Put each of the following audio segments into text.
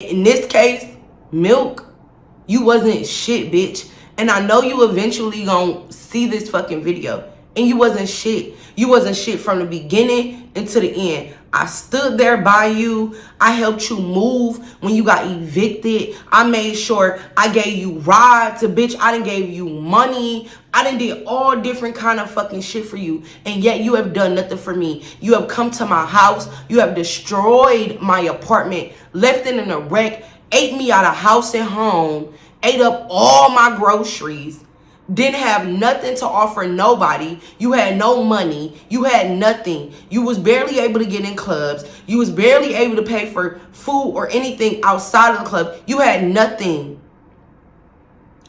In this case, Milk, you wasn't shit, bitch. And I know you eventually gonna see this fucking video. And you wasn't shit. You wasn't shit from the beginning into the end. I stood there by you. I helped you move when you got evicted. I made sure I gave you rides. Bitch, I done gave you money. I done did all different kind of fucking shit for you. And yet you have done nothing for me. You have come to my house. You have destroyed my apartment. Left it in a wreck. Ate me out of house and home. Ate up all my groceries. Didn't have nothing to offer nobody. You had no money. You had nothing. You was barely able to get in clubs. You was barely able to pay for food or anything outside of the club. You had nothing.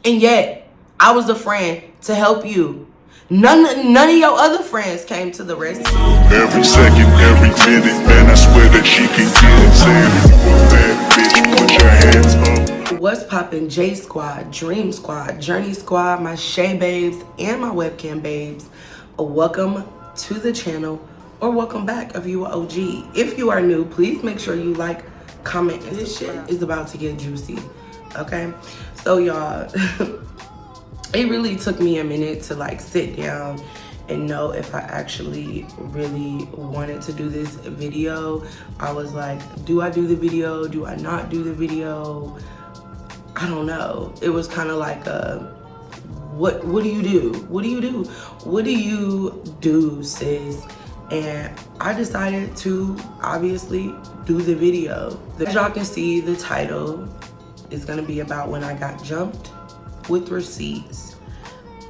And yet, I was the friend to help you. None of your other friends came to the rescue. Every second, every minute, man, I swear that she can get it. Say if you a bad bitch, put your hands up. What's poppin'? J Squad, Dream Squad, Journey Squad, my Shay babes, and my webcam babes. Welcome to the channel, or welcome back if you are OG. If you are new, please make sure you like, comment, and this shit is about to get juicy. Okay, so y'all, it really took me a minute to like sit down and know if I actually really wanted to do this video. I was like, do I do the video? Do I not do the video? I don't know. It was kind of like what do you do? What do you do? What do you do, sis? And I decided to obviously do the video. As y'all can see, the title is gonna be about when I got jumped with receipts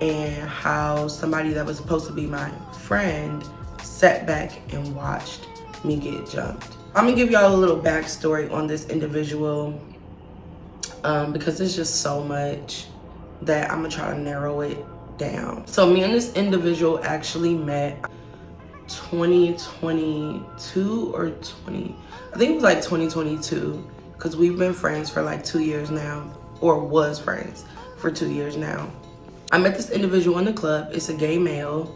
and how somebody that was supposed to be my friend sat back and watched me get jumped. I'm gonna give y'all a little backstory on this individual. Because there's just so much that I'm gonna try to narrow it down. So me and this individual actually met 2022 or 20, I think it was like 2022, because we've been friends for like 2 years now, or was friends for 2 years now. I met this individual in the club. It's a gay male.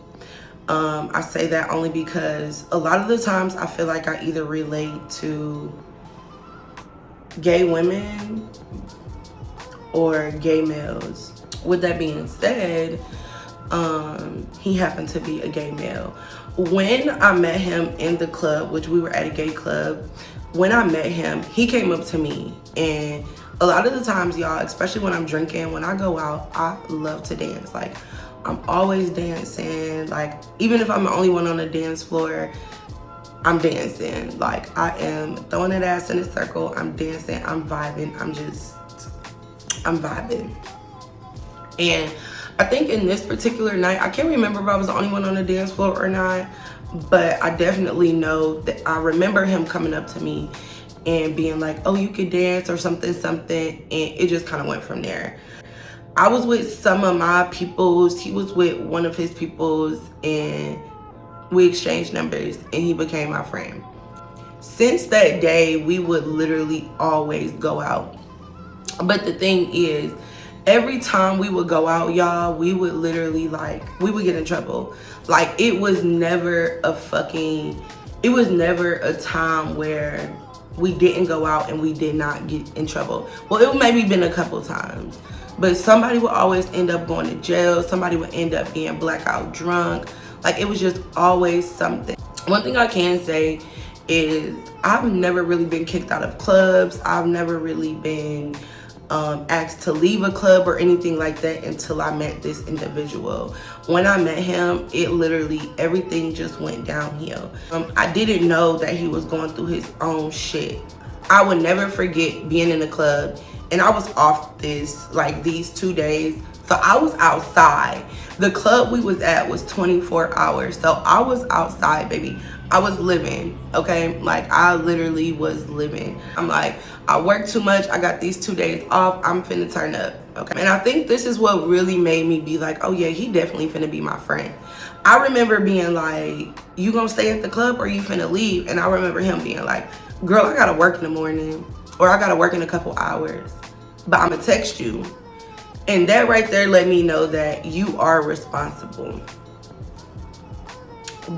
I say that only because a lot of the times I feel like I either relate to gay women or gay males. With that being said, he happened to be a gay male. When I met him in the club, which we were at a gay club, when I met him, he came up to me. And a lot of the times, y'all, especially when I'm drinking, when I go out, I love to dance. Like, I'm always dancing. Like, even if I'm the only one on the dance floor, I'm dancing. Like, I am throwing that ass in a circle. I'm dancing. I'm vibing. I'm vibing. And I think in this particular night, I can't remember if I was the only one on the dance floor or not, but I definitely know that I remember him coming up to me and being like, oh, you could dance or something. And it just kind of went from there. I was with some of my peoples. He was with one of his peoples, and we exchanged numbers and he became my friend. Since that day, we would literally always go out. But the thing is, every time we would go out, y'all, we would literally we would get in trouble. Like, it was never a time where we didn't go out and we did not get in trouble. Well, it maybe been a couple times, but somebody would always end up going to jail. Somebody would end up being blackout drunk. Like, it was just always something. One thing I can say is I've never really been kicked out of clubs. I've never really been asked to leave a club or anything like that until I met this individual. When I met him, it literally, everything just went downhill. I didn't know that he was going through his own shit. I would never forget being in the club, and I was off these 2 days. So I was outside. The club we was at was 24 hours. So I was outside, baby. I was living, okay? Like, I literally was living. I'm like, I work too much. I got these 2 days off. I'm finna turn up, okay? And I think this is what really made me be like, oh yeah, he definitely finna be my friend. I remember being like, you gonna stay at the club or you finna leave? And I remember him being like, girl, I gotta work in the morning, or I gotta work in a couple hours, but I'm gonna text you. And that right there let me know that you are responsible.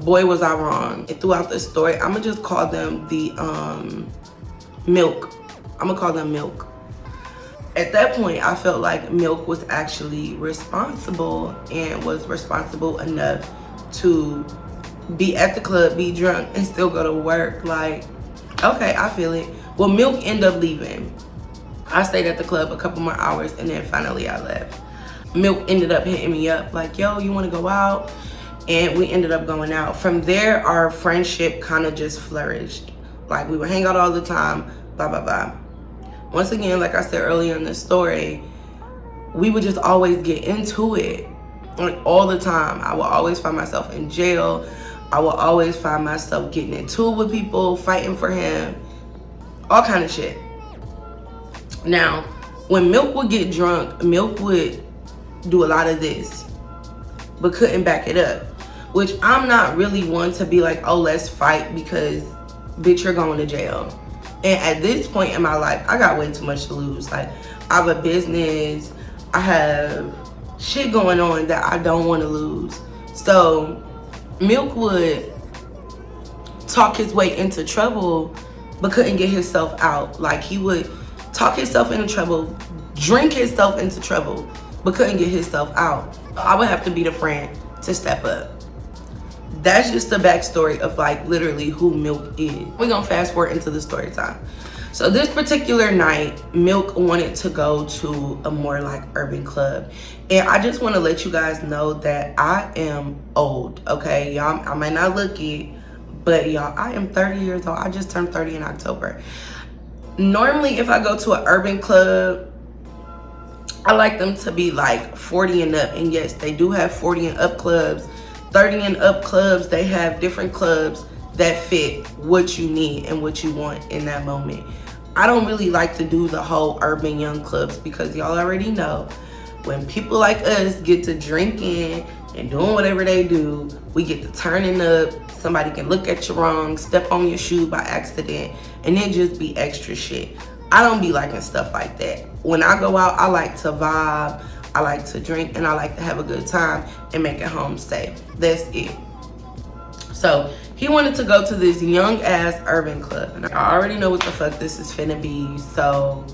Boy, was I wrong. And throughout the story, I'm gonna just call them the Milk I'm gonna call them Milk. At that point, I felt like Milk was actually responsible and was responsible enough to be at the club, be drunk, and still go to work. Like, okay, I feel it. Well, Milk ended up leaving. I stayed at the club a couple more hours, and then finally I left. Milk ended up hitting me up like, yo, you wanna go out? And we ended up going out. From there, our friendship kind of just flourished. Like, we would hang out all the time, blah, blah, blah. Once again, like I said earlier in the story, we would just always get into it, like all the time. I would always find myself in jail. I would always find myself getting into it with people, fighting for him, all kind of shit. Now, when Milk would get drunk, Milk would do a lot of this, but couldn't back it up. Which I'm not really one to be like, oh, let's fight because, bitch, you're going to jail. And at this point in my life, I got way too much to lose. Like, I have a business, I have shit going on that I don't want to lose. So Milk would talk his way into trouble, but couldn't get himself out. Like, he would talk himself into trouble, drink himself into trouble, but couldn't get himself out. I would have to be the friend to step up. That's just the backstory of like literally who Milk is. We're gonna fast forward into the story time. So this particular night, Milk wanted to go to a more like urban club. And I just wanna let you guys know that I am old, okay? Y'all, I might not look it, but y'all, I am 30 years old. I just turned 30 in October. Normally, if I go to an urban club, I like them to be like 40 and up. And yes, they do have 40 and up clubs. 30 and up clubs, they have different clubs that fit what you need and what you want in that moment. I don't really like to do the whole urban young clubs because y'all already know when people like us get to drinking and doing whatever they do, we get to turning up. Somebody can look at you wrong, step on your shoe by accident, and then just be extra shit. I don't be liking stuff like that. When I go out, I like to vibe, I like to drink, and I like to have a good time and make it home safe. That's it. So he wanted to go to this young ass urban club. And I already know what the fuck this is finna be. So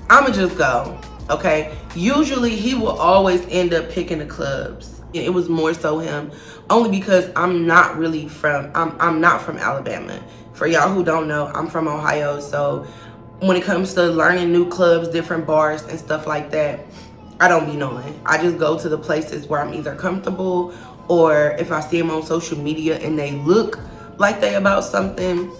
I'ma just go, okay? Usually he will always end up picking the clubs. It was more so him, only because I'm not really from, I'm not from Alabama. For y'all who don't know, I'm from Ohio. So when it comes to learning new clubs, different bars and stuff like that, I don't be knowing. I just go to the places where I'm either comfortable, or if I see them on social media and they look like they about something,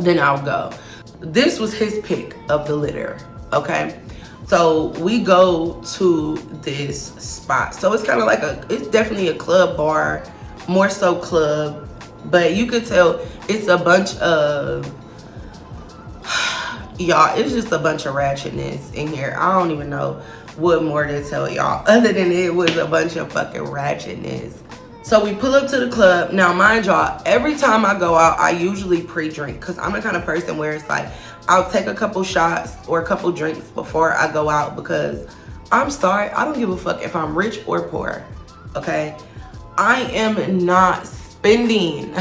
then I'll go. This was his pick of the litter, okay? So we go to this spot. So it's kind of like it's definitely a club bar, more so club, but you could tell it's a bunch of, y'all, it's just a bunch of ratchetness in here. I don't even know what more to tell y'all other than it was a bunch of fucking ratchetness. So we pull up to the club. Now mind y'all, every time I go out, I usually pre-drink because I'm the kind of person where it's like I'll take a couple shots or a couple drinks before I go out, because I'm sorry, I don't give a fuck if I'm rich or poor, okay? I am not spending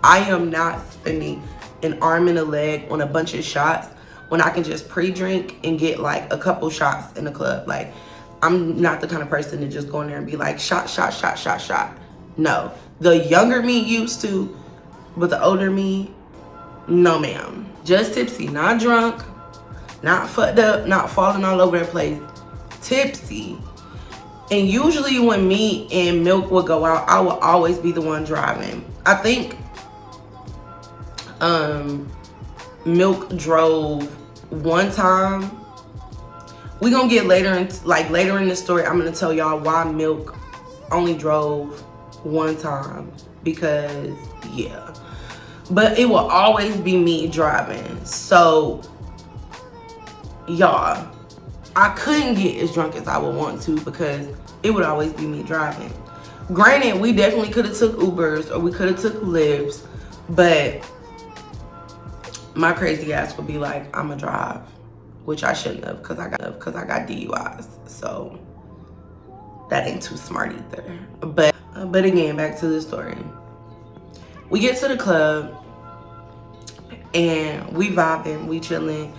I am not spending an arm and a leg on a bunch of shots when I can just pre-drink and get like a couple shots in the club. Like, I'm not the kind of person to just go in there and be like, shot, shot, shot, shot, shot. No. The younger me used to, but the older me, no ma'am. Just tipsy, not drunk, not fucked up, not falling all over the place. Tipsy. And usually when me and Milk would go out, I would always be the one driving. I think Milk drove one time. We gonna get later in the story, I'm gonna tell y'all why Milk only drove one time, because yeah. But it will always be me driving. So y'all, I couldn't get as drunk as I would want to because it would always be me driving. Granted, we definitely could have took Ubers or we could have took Lyfts, but my crazy ass would be like, I'ma drive, which I shouldn't have because I got DUIs. So that ain't too smart either. But again, back to the story. We get to the club and we vibing, we chilling.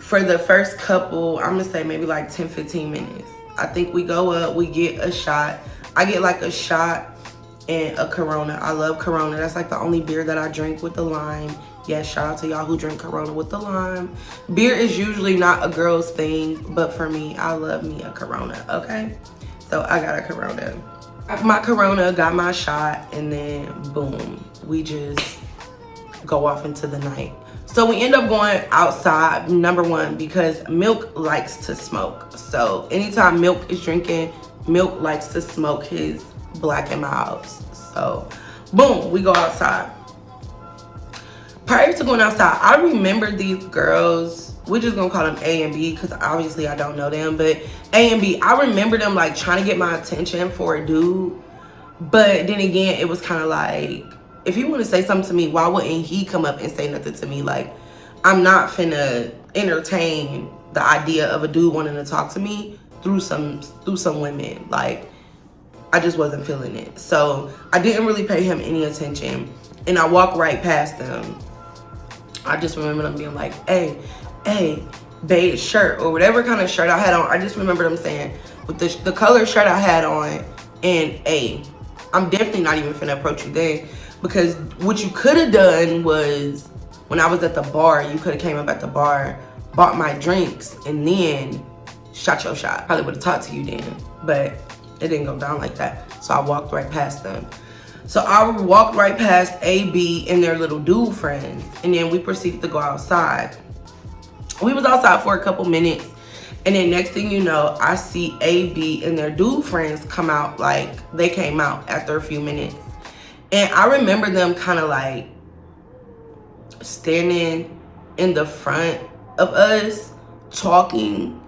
for the first couple, I'm gonna say maybe like 10-15 minutes. I think we go up, we get a shot. I get like a shot and a Corona. I love Corona. That's like the only beer that I drink with the lime. Yes, shout out to y'all who drink Corona with the lime. Beer is usually not a girl's thing, but for me, I love me a Corona, okay? So I got a Corona. My Corona, got my shot, and then boom, we just go off into the night. So we end up going outside, number one, because Milk likes to smoke. So anytime Milk is drinking, Milk likes to smoke his Black and Milds. So boom, we go outside. Prior to going outside, I remember these girls, we're just gonna call them A and B because obviously I don't know them, but A and B, I remember them like trying to get my attention for a dude. But then again, it was kind of like, if he want to say something to me, why wouldn't he come up and say nothing to me? Like, I'm not finna entertain the idea of a dude wanting to talk to me through some women. Like, I just wasn't feeling it. So I didn't really pay him any attention, and I walked right past them. I just remember them being like, hey, beige shirt, or whatever kind of shirt I had on. I just remember them saying, with the color shirt I had on, and I'm definitely not even finna approach you then. Because what you could have done was, when I was at the bar, you could have came up at the bar, bought my drinks, and then shot your shot. Probably would have talked to you then, but it didn't go down like that. So I walked right past them. So I walked right past A, B, and their little dude friends, and then we proceeded to go outside. We was outside for a couple minutes, and then next thing you know, I see A, B, and their dude friends come out. Like, they came out after a few minutes. And I remember them kind of like standing in the front of us talking.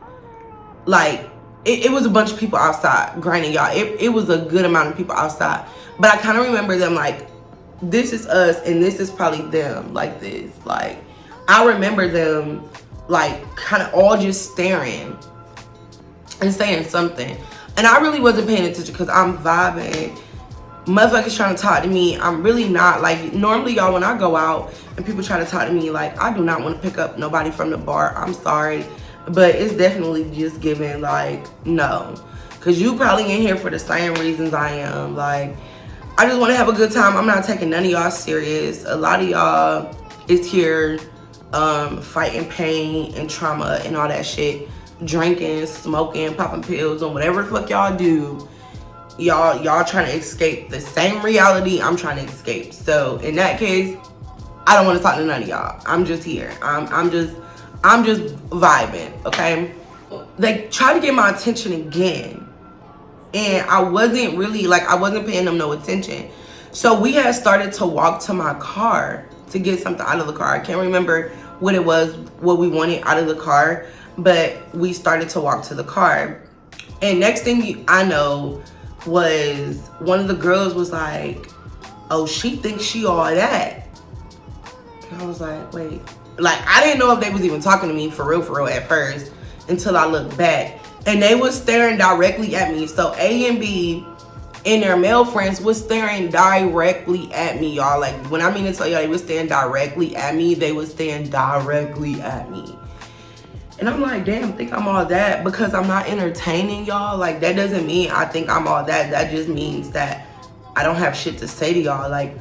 Like, it was a bunch of people outside. Granted, y'all, it was a good amount of people outside. But I kind of remember them like, this is us and this is probably them, like this. Like, I remember them like kind of all just staring and saying something. And I really wasn't paying attention because I'm vibing. Motherfuckers trying to talk to me. I'm really not. Like, normally, y'all, when I go out and people try to talk to me, like, I do not want to pick up nobody from the bar. I'm sorry. But it's definitely just giving, like, no. Because you probably in here for the same reasons I am. Like, I just want to have a good time. I'm not taking none of y'all serious. A lot of y'all is here fighting pain and trauma and all that shit. Drinking, smoking, popping pills, and whatever the fuck y'all do. Y'all trying to escape the same reality I'm trying to escape. So in that case, I don't want to talk to none of y'all. I'm just here. I'm just vibing, okay? They tried to get my attention again, and I wasn't really, like, I wasn't paying them no attention. So we had started to walk to my car to get something out of the car. I can't remember what it was, what we wanted out of the car, but we started to walk to the car. And next thing I know, was one of the girls was like, oh, she thinks she all that. And I was like, wait. Like, I didn't know if they was even talking to me for real at first until I looked back. And they was staring directly at me. So A and B and their male friends was staring directly at me, y'all. Like, when I mean to tell y'all they was staring directly at me, they was staring directly at me. And I'm like, damn, think I'm all that because I'm not entertaining y'all? Like, that doesn't mean I think I'm all that. That just means that I don't have shit to say to y'all. Like,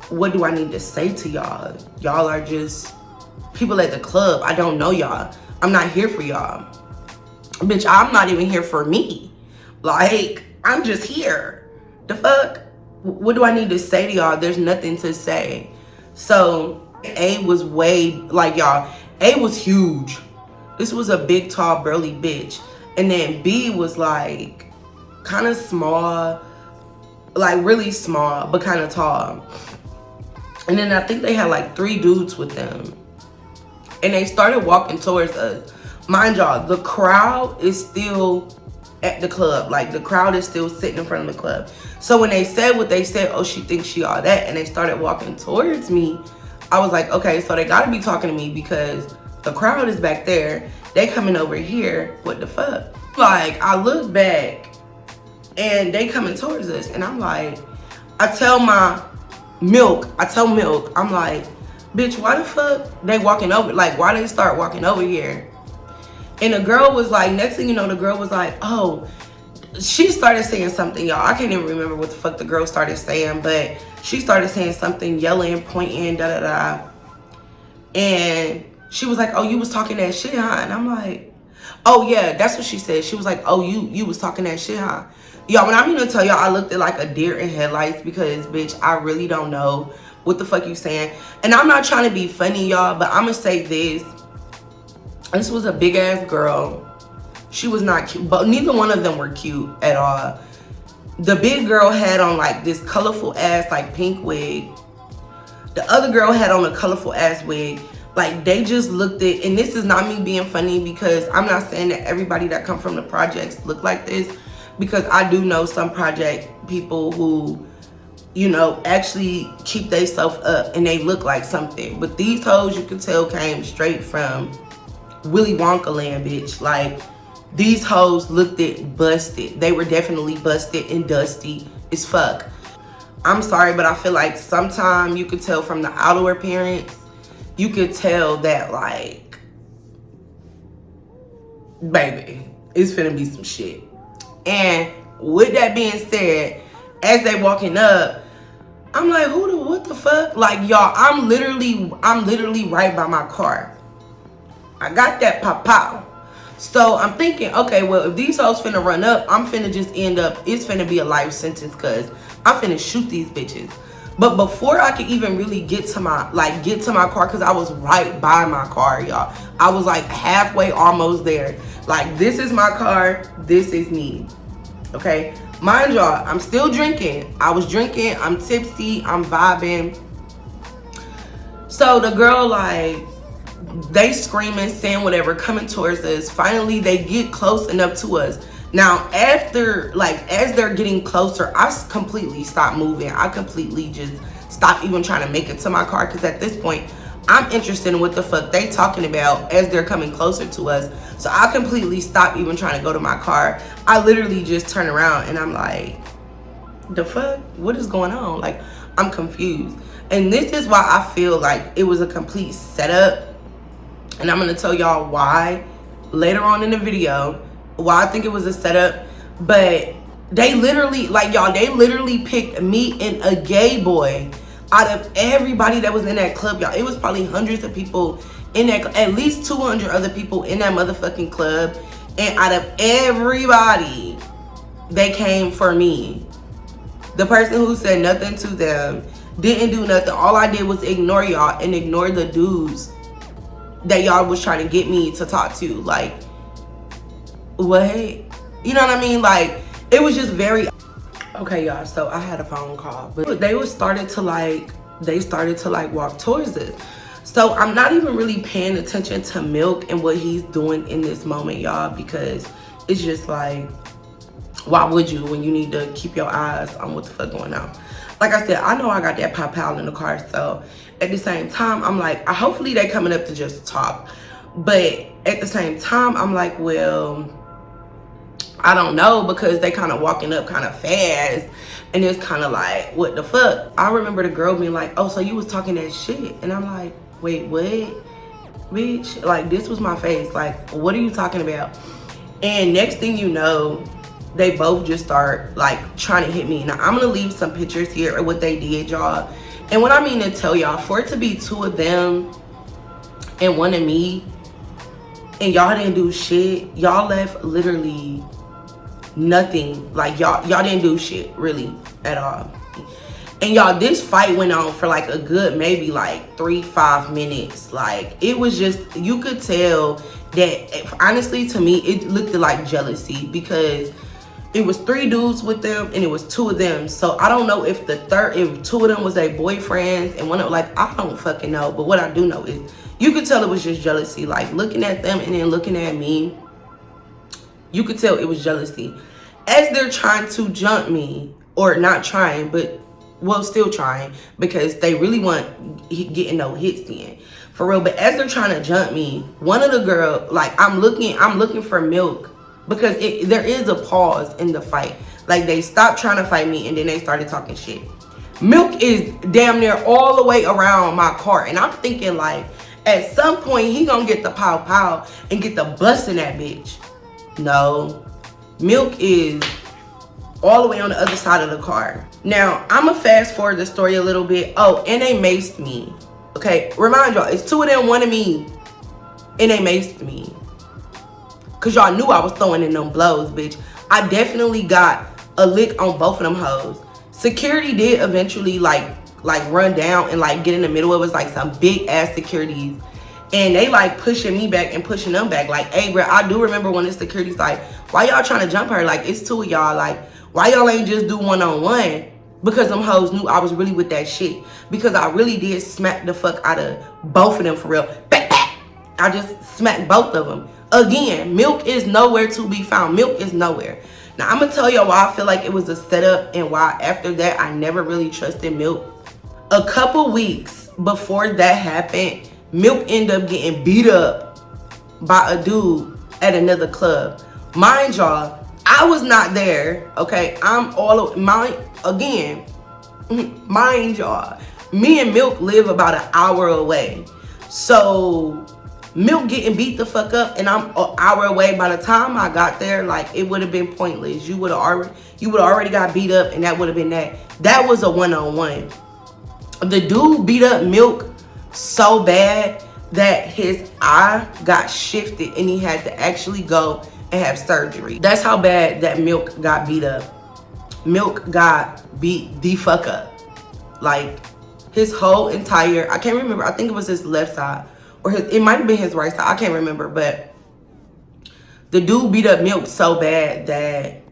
what do I need to say to y'all? Y'all are just people at the club. I don't know y'all. I'm not here for y'all. Bitch, I'm not even here for me. Like, I'm just here. The fuck? What do I need to say to y'all? There's nothing to say. So, A was way, like, y'all, A was huge. This was a big, tall, burly bitch. And then B was like kind of small, like really small, but kind of tall. And then I think they had like 3 dudes with them. And they started walking towards us. Mind y'all, the crowd is still at the club. Like, the crowd is still sitting in front of the club. So when they said what they said, oh, she thinks she all that, and they started walking towards me, I was like, okay, so they gotta be talking to me because the crowd is back there. They coming over here. What the fuck? Like, I look back and they coming towards us. And I'm like, I tell Milk, I'm like, bitch, why the fuck they walking over? Like, why they start walking over here? And the girl was like, next thing you know, the girl was like, oh, she started saying something, y'all. I can't even remember what the fuck the girl started saying, but she started saying something, yelling, pointing, da da da. And she was like, oh, you was talking that shit, huh? And I'm like, oh yeah, that's what she said. She was like, oh, you was talking that shit, huh? Y'all, when I mean to tell y'all, I looked at like a deer in headlights because, bitch, I really don't know what the fuck you saying. And I'm not trying to be funny, y'all, but I'm gonna say this. This was a big ass girl. She was not cute, but neither one of them were cute at all. The big girl had on like this colorful ass like pink wig. The other girl had on a colorful ass wig. Like, they just looked at, and this is not me being funny, because I'm not saying that everybody that come from the projects look like this, because I do know some project people who, you know, actually keep they self up and they look like something. But these hoes, you can tell, came straight from Willy Wonka land, bitch. Like, these hoes looked at busted. They were definitely busted and dusty as fuck. I'm sorry, but I feel like sometimes you could tell from the outer appearance, you could tell that, like, baby, it's finna be some shit. And with that being said, as they walking up, I'm like, what the fuck? Like, y'all, I'm literally right by my car. I got that pow. So I'm thinking, okay, well, if these hoes finna run up, I'm finna just end up, it's finna be a life sentence, because I'm finna shoot these bitches. But before I could even really get to my car, because I was right by my car, y'all. I was like halfway almost there. Like, this is my car, this is me. Okay? Mind y'all, I'm still drinking. I was drinking, I'm tipsy, I'm vibing. So the girl, like, they screaming, saying whatever, coming towards us. Finally, they get close enough to us. Now, after, like, as they're getting closer, I completely stopped moving. I completely just stopped even trying to make it to my car, because at this point, I'm interested in what the fuck they talking about as they're coming closer to us. So I completely stopped even trying to go to my car. I literally just turn around and I'm like, the fuck? What is going on? Like, I'm confused. And this is why I feel like it was a complete setup. And I'm gonna tell y'all why later on in the video, why I think it was a setup. But they literally, like, y'all, they literally picked me and a gay boy out of everybody that was in that club, y'all. It was probably hundreds of people in that, at least 200 other people in that motherfucking club. And out of everybody, they came for me. The person who said nothing to them, didn't do nothing. All I did was ignore y'all and ignore the dudes that y'all was trying to get me to talk to. Like, what? You know what I mean? Like, it was just very... Okay, y'all, so I had a phone call, but they started to walk towards us. So I'm not even really paying attention to Milk and what he's doing in this moment, y'all, because it's just like, why would you when you need to keep your eyes on what the fuck going on? Like I said, I know I got that pow in the car, so at the same time, I'm like, hopefully they coming up to just talk. But at the same time, I'm like, well, I don't know, because they kind of walking up kind of fast, and it's kind of like, what the fuck? I remember the girl being like, oh, so you was talking that shit? And I'm like, wait, what? Bitch, like, this was my face. Like, what are you talking about? And next thing you know, they both just start, like, trying to hit me. Now, I'm gonna leave some pictures here of what they did, y'all. And what I mean to tell y'all, for it to be two of them and one of me, and y'all didn't do shit, y'all left literally nothing. Like, y'all didn't do shit, really, at all. And y'all, this fight went on for like a good maybe like 3-5 minutes. Like, it was just, you could tell that, honestly, to me, it looked like jealousy, because it was 3 dudes with them and it was 2 of them. So I don't know if if 2 of them was their boyfriends and one of, like, I don't fucking know. But what I do know is you could tell it was just jealousy. Like, looking at them and then looking at me, you could tell it was jealousy. As they're trying to jump me, or not trying, but, well, still trying, because they really want getting no hits in, for real. But as they're trying to jump me, one of the girl, like, I'm looking for Milk, because there is a pause in the fight. Like, they stopped trying to fight me and then they started talking shit. Milk is damn near all the way around my car, and I'm thinking, like, At some point, he gonna get the pow pow and get the bust in that bitch. No. Milk is all the way on the other side of the car. Now, I'ma fast forward the story a little bit. Oh, and they maced me. Okay, remind y'all, it's two of them, one of me. And they maced me. Cause y'all knew I was throwing in them blows, bitch. I definitely got a lick on both of them hoes. Security did eventually like run down and like get in the middle of us, like some big ass securities. And they like pushing me back and pushing them back. Like, hey, bro, I do remember when the security's like, why y'all trying to jump her? Like, it's two of y'all. Like, why y'all ain't just do one-on-one? Because them hoes knew I was really with that shit. Because I really did smack the fuck out of both of them for real. I just smacked both of them. Again, Milk is nowhere to be found. Milk is nowhere. Now, I'm going to tell y'all why I feel like it was a setup and why after that I never really trusted Milk. A couple weeks before that happened, Milk ended up getting beat up by a dude at another club. Mind y'all, I was not there, okay? Mind y'all, me and Milk live about an hour away. So Milk getting beat the fuck up and I'm an hour away. By the time I got there, like, it would have been pointless. You would have already got beat up and that would have been that. That was a one-on-one. The dude beat up Milk so bad that his eye got shifted and he had to actually go and have surgery. That's how bad that Milk got beat up. Milk got beat the fuck up. Like, his whole entire, I can't remember, I think it was his left side. Or it might have been his right side, I can't remember. But the dude beat up Milk so bad that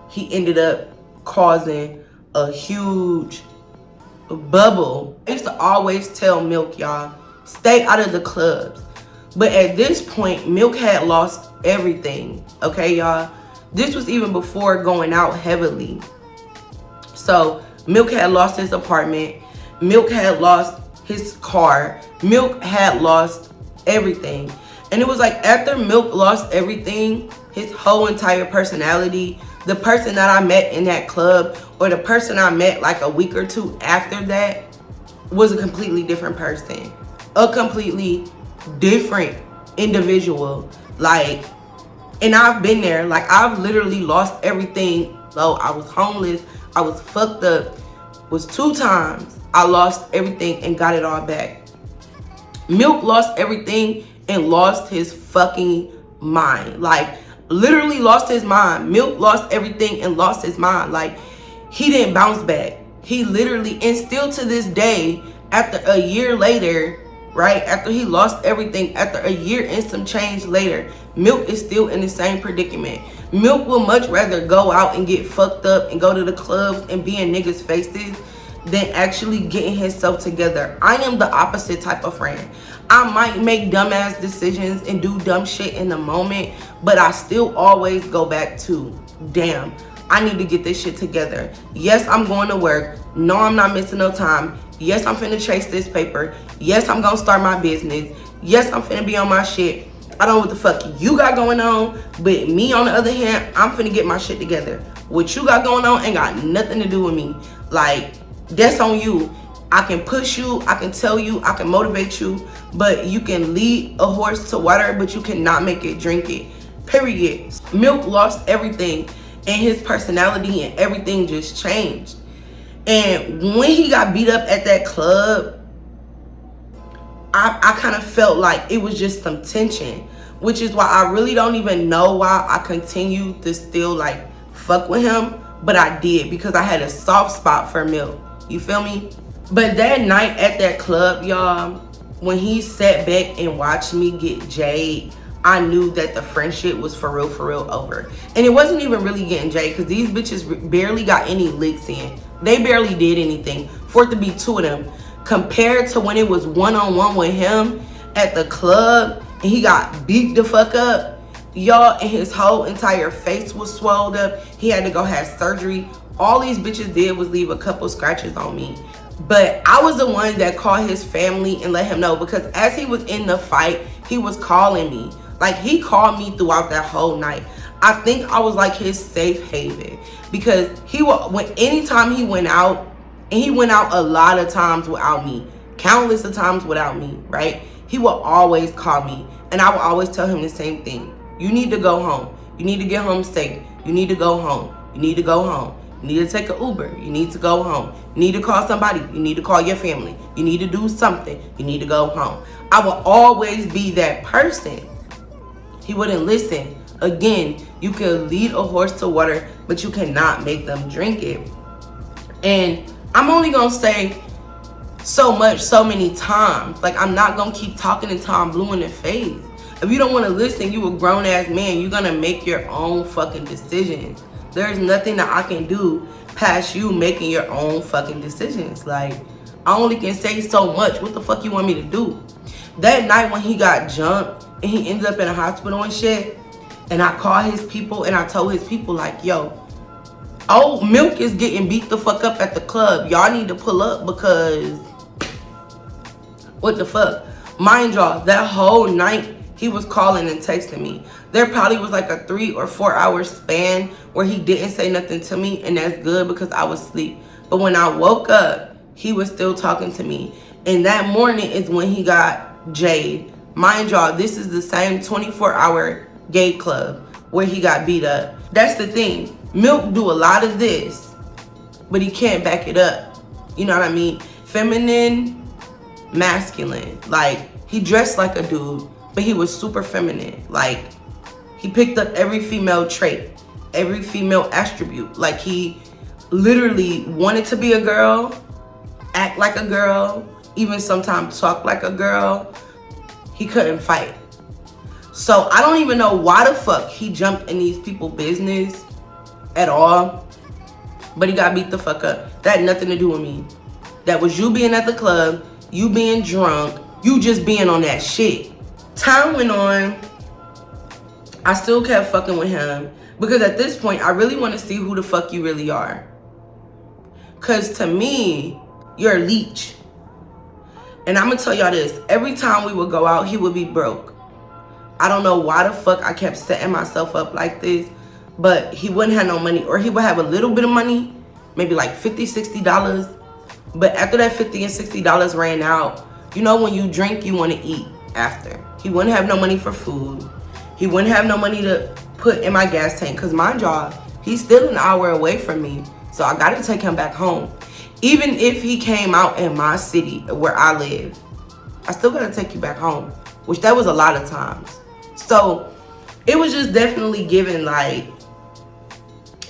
he ended up causing a huge bubble. I used to always tell Milk, y'all, stay out of the clubs. But at this point, Milk had lost everything. Okay, y'all? This was even before going out heavily. So Milk had lost his apartment. Milk had lost his car. Milk had lost everything. And it was like after Milk lost everything, his whole entire personality, the person that I met in that club or the person I met like a week or two after that was a completely different person. A completely different individual. Like, and I've been there. Like, I've literally lost everything. So I was homeless. I was fucked up. Was 2 times I lost everything and got it all back. Milk lost everything and lost his fucking mind. Like, literally lost his mind. Milk lost everything and lost his mind. Like, he didn't bounce back. He literally, and still to this day, after a year later, right, after he lost everything, after a year and some change later, Milk is still in the same predicament. Milk will much rather go out and get fucked up and go to the clubs and be in niggas' faces than actually getting himself together. I am the opposite type of friend. I might make dumbass decisions and do dumb shit in the moment, but I still always go back to, damn, I need to get this shit together. Yes, I'm going to work. No, I'm not missing no time. Yes, I'm finna chase this paper. Yes, I'm gonna start my business. Yes, I'm finna be on my shit. I don't know what the fuck you got going on, but me on the other hand, I'm finna get my shit together. What you got going on ain't got nothing to do with me. Like, that's on you. I can push you, I can tell you, I can motivate you, but you can lead a horse to water, but you cannot make it drink it. Period. Milk lost everything, and his personality and everything just changed. And when he got beat up at that club, I kind of felt like it was just some tension, which is why I really don't even know why I continued to still like fuck with him, but I did because I had a soft spot for Milk. You feel me? But that night at that club, y'all, when he sat back and watched me get Jade, I knew that the friendship was for real over. And it wasn't even really getting Jade because these bitches barely got any licks in. They barely did anything. For it to be 2 of them, compared to when it was one-on-one with him at the club and he got beat the fuck up, y'all, and his whole entire face was swelled up. He had to go have surgery. All these bitches did was leave a couple scratches on me. But I was the one that called his family and let him know, because as he was in the fight, he was calling me. Like, he called me throughout that whole night. I think I was like his safe haven, because anytime he went out, and he went out a lot of times without me, countless of times without me, right? he will always call me, and I will always tell him the same thing. You need to go home. You need to get home safe. You need to go home. You need to go home. You need to take an Uber. You need to go home. You need to call somebody. You need to call your family. You need to do something. You need to go home. I will always be that person. He wouldn't listen. Again, you can lead a horse to water, but you cannot make them drink it. And I'm only going to say so much, so many times. Like, I'm not going to keep talking until I'm blue in the face. If you don't want to listen, you a grown-ass man. You're going to make your own fucking decisions. There's nothing that I can do past you making your own fucking decisions. Like, I only can say so much. What the fuck you want me to do? That night when he got jumped and he ended up in a hospital and shit, and I called his people and I told his people, like, yo, oh, Milk is getting beat the fuck up at the club. Y'all need to pull up because what the fuck? Mind y'all, that whole night he was calling and texting me. There probably was like a 3 or 4 hour span where he didn't say nothing to me, and that's good because I was asleep. But when I woke up, he was still talking to me. And that morning is when he got Jade. Mind y'all, this is the same 24-hour gay club where he got beat up. That's the thing. Milk do a lot of this, but he can't back it up. You know what I mean? Feminine, masculine. Like, he dressed like a dude, but he was super feminine. Like, he picked up every female trait, every female attribute. Like, he literally wanted to be a girl, act like a girl, even sometimes talk like a girl. He couldn't fight. So I don't even know why the fuck he jumped in these people's business at all, but he got beat the fuck up. That had nothing to do with me. That was you being at the club, you being drunk, you just being on that shit. Time went on. I still kept fucking with him because at this point, I really want to see who the fuck you really are. Because to me, you're a leech. And I'm going to tell y'all this. Every time we would go out, he would be broke. I don't know why the fuck I kept setting myself up like this, but he wouldn't have no money, or he would have a little bit of money, maybe like $50, $60. But after that $50 and $60 ran out, you know, when you drink, you want to eat after. He wouldn't have no money for food. He wouldn't have no money to put in my gas tank. Because mind y'all, he's still an hour away from me. So I got to take him back home. Even if he came out in my city where I live, I still got to take you back home. Which that was a lot of times. So it was just definitely given like,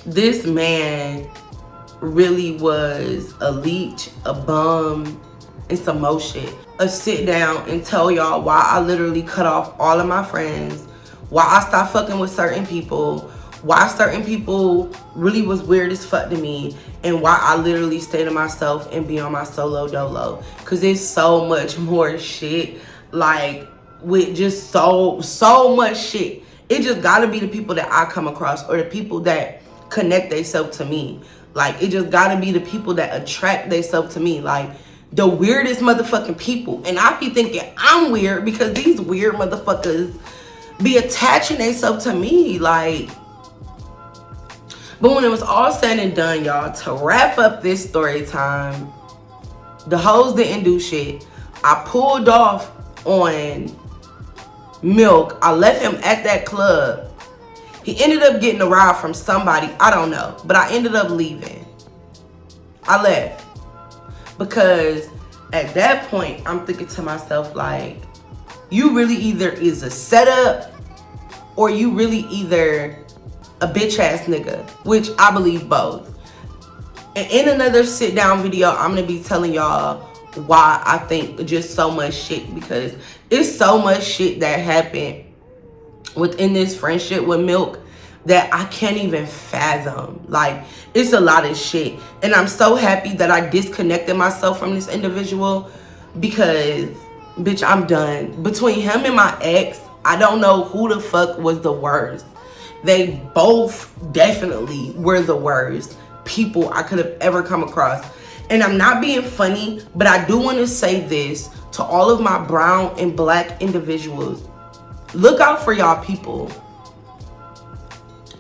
this man really was a leech, a bum, and some more shit. A sit down and tell y'all why I literally cut off all of my friends, why I stopped fucking with certain people, why certain people really was weird as fuck to me, and why I literally stay to myself and be on my solo dolo. Cause there's so much more shit, like with just so much shit. It just gotta be the people that I come across or the people that connect themselves to me. Like, it just gotta be the people that attract themselves to me. Like, the weirdest motherfucking people. And I be thinking I'm weird because these weird motherfuckers be attaching themselves to me. Like, but when it was all said and done, y'all, to wrap up this story time, the hoes didn't do shit. I pulled off on Milk. I left him at that club. He ended up getting a ride from somebody, I don't know, but I ended up leaving. I left because at that point, I'm thinking to myself, like, you really either is a setup or you really either a bitch ass nigga, which I believe both. And in another sit down video, I'm gonna be telling y'all why I think just so much shit, because it's so much shit that happened within this friendship with Milk that I can't even fathom. Like, it's a lot of shit. And I'm so happy that I disconnected myself from this individual because, bitch, I'm done. Between him and my ex, I don't know who the fuck was the worst. They both definitely were the worst people I could have ever come across. And I'm not being funny, but I do want to say this to all of my brown and black individuals. Look out for y'all people.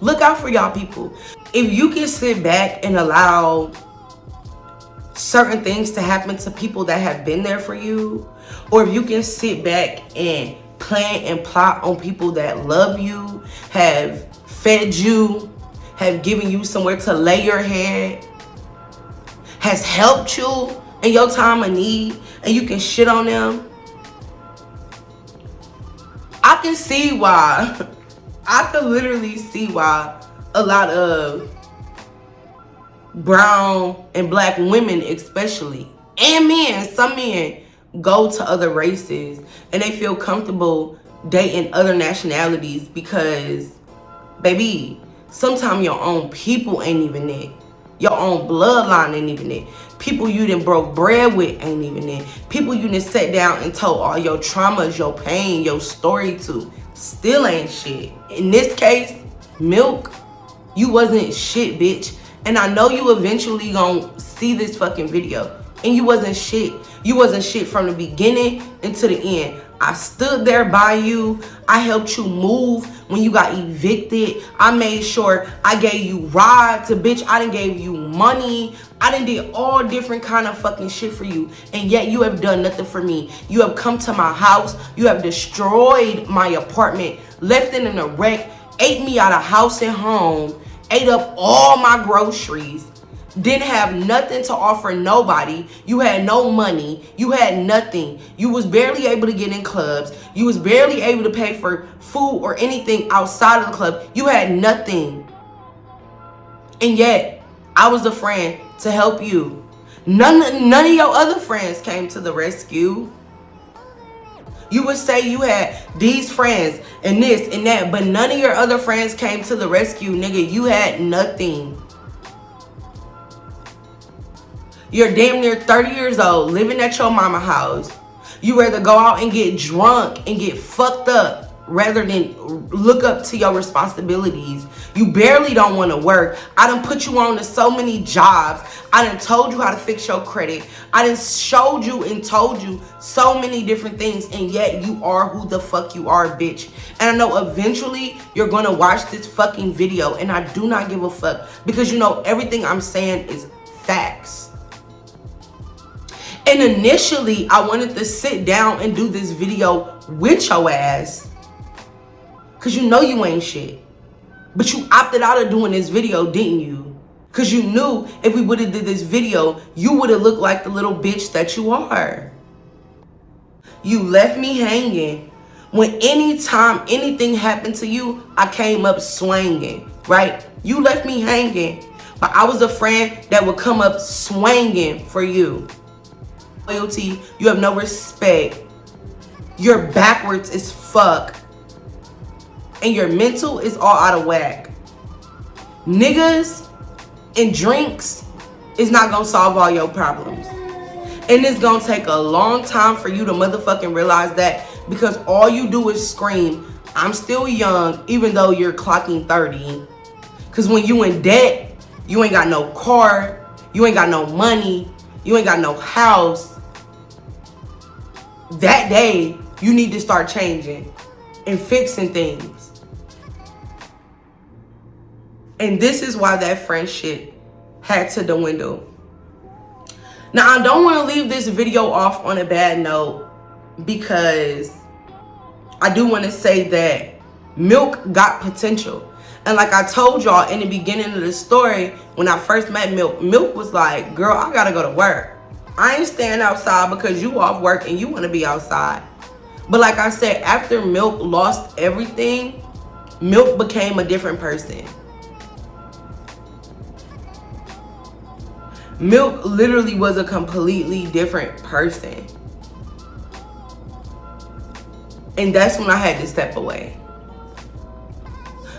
Look out for y'all people. If you can sit back and allow certain things to happen to people that have been there for you, or if you can sit back and plan and plot on people that love you, have fed you, have given you somewhere to lay your head, has helped you in your time of need, and you can shit on them. I can see why. I can literally see why a lot of brown and black women especially, and men, some men, go to other races and they feel comfortable dating other nationalities because, baby, sometimes your own people ain't even it. Your own bloodline ain't even it. People you done broke bread with ain't even it. People you done sat down and told all your traumas, your pain, your story to, still ain't shit. In this case, Milk, you wasn't shit, bitch. And I know you eventually gonna see this fucking video. And you wasn't shit. You wasn't shit from the beginning until the end. I stood there by you. I helped you move when you got evicted. I made sure I gave you rides. Bitch, I done gave you money. I done did all different kind of fucking shit for you. And yet you have done nothing for me. You have come to my house. You have destroyed my apartment. Left it in a wreck. Ate me out of house and home. Ate up all my groceries. Didn't have nothing to offer nobody. You had no money. You had nothing. You was barely able to get in clubs. You was barely able to pay for food or anything outside of the club. You had nothing. And yet, I was the friend to help you. None of your other friends came to the rescue. You would say you had these friends and this and that, but none of your other friends came to the rescue, nigga. You had nothing. You're damn near 30 years old, living at your mama house. You rather go out and get drunk and get fucked up rather than look up to your responsibilities. You barely don't want to work. I done put you on to so many jobs. I done told you how to fix your credit. I done showed you and told you so many different things, and yet you are who the fuck you are, bitch. And I know eventually you're going to watch this fucking video, and I do not give a fuck because you know everything I'm saying is facts. And initially, I wanted to sit down and do this video with your ass. Because you know you ain't shit. But you opted out of doing this video, didn't you? Because you knew if we would have did this video, you would have looked like the little bitch that you are. You left me hanging. When anytime anything happened to you, I came up swinging, right? You left me hanging. But I was a friend that would come up swinging for you. Loyalty, you have no respect. You're backwards as fuck. And your mental is all out of whack. Niggas and drinks is not gonna solve all your problems. And it's gonna take a long time for you to motherfucking realize that, because all you do is scream, I'm still young, even though you're clocking 30. Because when you in debt, you ain't got no car, you ain't got no money, you ain't got no house. That day, you need to start changing and fixing things. And this is why that friendship had to dwindle. Now, I don't want to leave this video off on a bad note, because I do want to say that Milk got potential. And like I told y'all in the beginning of the story, when I first met Milk, Milk was like, girl, I gotta go to work. I ain't staying outside because you off work and you want to be outside. But like I said, after Milk lost everything, Milk became a different person. Milk literally was a completely different person. And that's when I had to step away.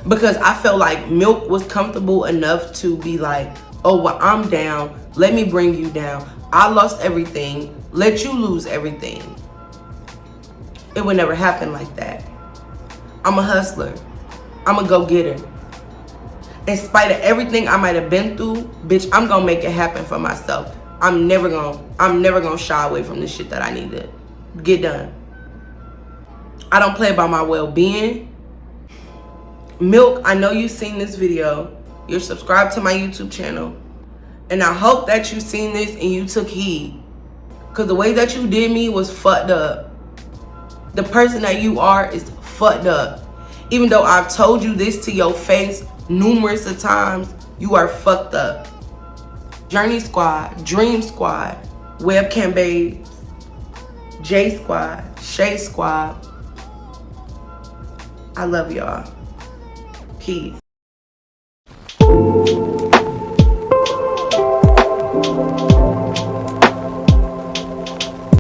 Because I felt like Milk was comfortable enough to be like, oh, well, I'm down. Let me bring you down. I lost everything. Let you lose everything. It would never happen like that. I'm a hustler. I'm a go-getter. In spite of everything I might have been through, bitch, I'm gonna make it happen for myself. I'm never gonna shy away from the shit that I need to get done. I don't play about my well-being. Milk, I know you've seen this video. You're subscribed to my YouTube channel. And I hope that you've seen this and you took heed. Because the way that you did me was fucked up. The person that you are is fucked up. Even though I've told you this to your face numerous of times, you are fucked up. Journey Squad, Dream Squad, Webcam Babes, J Squad, Shay Squad. I love y'all. Peace.